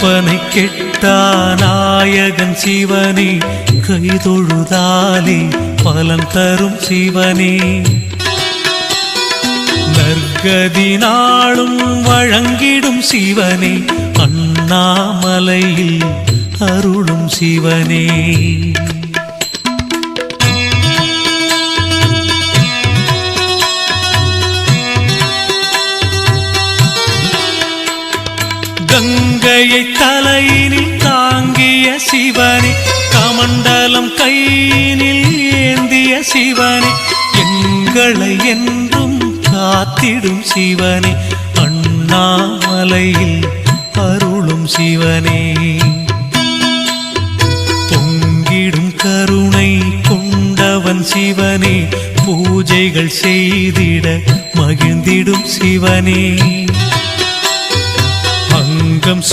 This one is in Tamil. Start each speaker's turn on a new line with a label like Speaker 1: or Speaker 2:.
Speaker 1: கற்பனை கெட்டா நாயகன் சிவனே கைதொழுதாலே பலன் தரும் சிவனே நற்கதி நாளும் வழங்கிடும் சிவனே அண்ணாமலையில் அருளும் சிவனே கங்கையை தலையினில் தாங்கிய சிவனே கமண்டலம் கையினில் ஏந்திய சிவனே எங்களை என்றும் காத்திடும் சிவனே அண்ணாமலையில் அருளும் சிவனே பொங்கிடும் கருணை கொண்டவன் சிவனே பூஜைகள் செய்திட மகிழ்ந்திடும் சிவனே அங்கம்